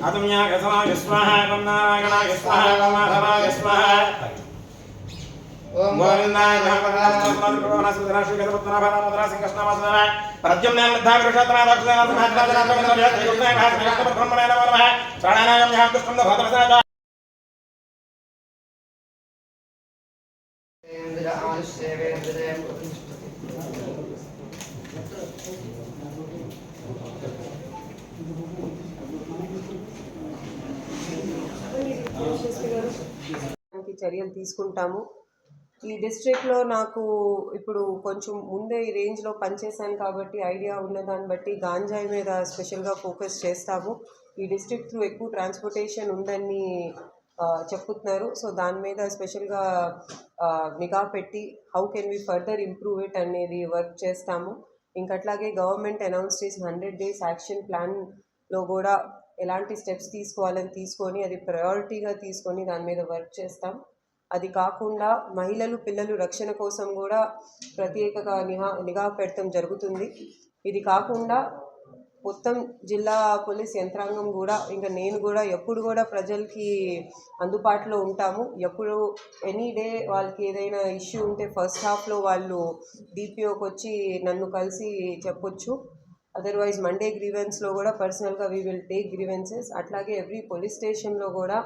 అతుమ్యాయ సమాయ స్వాహా ఓం నారాయణాయ స్వాహా ఓం మాధవాయ స్వాహా ఓం గోవిందాయ నమః నమః చర్యలు తీసుకుంటాము. ఈ డిస్ట్రిక్ట్లో నాకు ఇప్పుడు కొంచెం ముందే ఈ రేంజ్లో పనిచేశాను కాబట్టి ఐడియా ఉన్నదాన్ని బట్టి గాంజాయి మీద స్పెషల్గా ఫోకస్ చేస్తాము. ఈ డిస్ట్రిక్ట్ త్రూ ఎక్కువ ట్రాన్స్పోర్టేషన్ ఉందని చెప్పుతున్నారు. సో దాని మీద స్పెషల్గా నిఘా పెట్టి how can we further improve it అనేది వర్క్ చేస్తాము. ఇంకట్లాగే గవర్నమెంట్ అనౌన్స్ చేసిన 100 days యాక్షన్ ప్లాన్లో కూడా ఎలాంటి స్టెప్స్ తీసుకోవాలని తీసుకొని అది ప్రయారిటీగా తీసుకొని దాని మీద వర్క్ చేస్తాం. అది కాకుండా మహిళలు పిల్లలు రక్షణ కోసం కూడా ప్రత్యేకంగా నిఘా పెడతాం జరుగుతుంది. ఇది కాకుండా మొత్తం జిల్లా పోలీస్ యంత్రాంగం కూడా ఇంకా నేను కూడా ఎప్పుడు కూడా ప్రజలకి అందుబాటులో ఉంటాము. ఎప్పుడు ఎనీ డే వాళ్ళకి ఏదైనా ఇష్యూ ఉంటే ఫస్ట్ హాఫ్లో వాళ్ళు డిపిఓకి వచ్చి నన్ను కలిసి చెప్పొచ్చు. అదర్వైజ్ మండే గ్రీవెన్స్లో కూడా పర్సనల్గా వీ విల్ టేక్ గ్రీవెన్సెస్. అట్లాగే ఎవ్రీ పోలీస్ స్టేషన్లో కూడా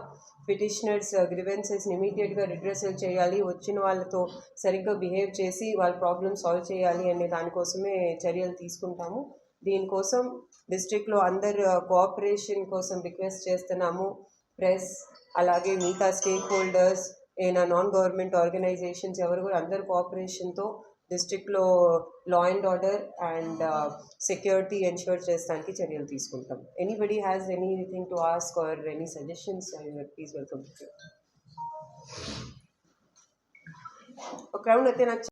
పిటిషనర్స్ గ్రీవెన్సెస్ని ఇమీడియట్గా రిడ్రెసల్ చేయాలి, వచ్చిన వాళ్ళతో సరిగ్గా బిహేవ్ చేసి వాళ్ళ ప్రాబ్లమ్ సాల్వ్ చేయాలి అనే దానికోసమే చర్యలు తీసుకుంటాము. దీనికోసం డిస్ట్రిక్ట్లో అందరు కోఆపరేషన్ కోసం రిక్వెస్ట్ చేస్తున్నాము. ప్రెస్ అలాగే మిగతా స్టేక్ హోల్డర్స్ ఏనా నాన్ గవర్నమెంట్ ఆర్గనైజేషన్స్ ఎవరు కూడా అందరు కోఆపరేషన్తో డిస్ట్రిక్ట్లో law and order and security ensure చేసడానికి చర్యలు తీసుకుంటాం. Anybody has anything to ask or any suggestions, please welcome. ఒక రౌండ్ అయితే నాకు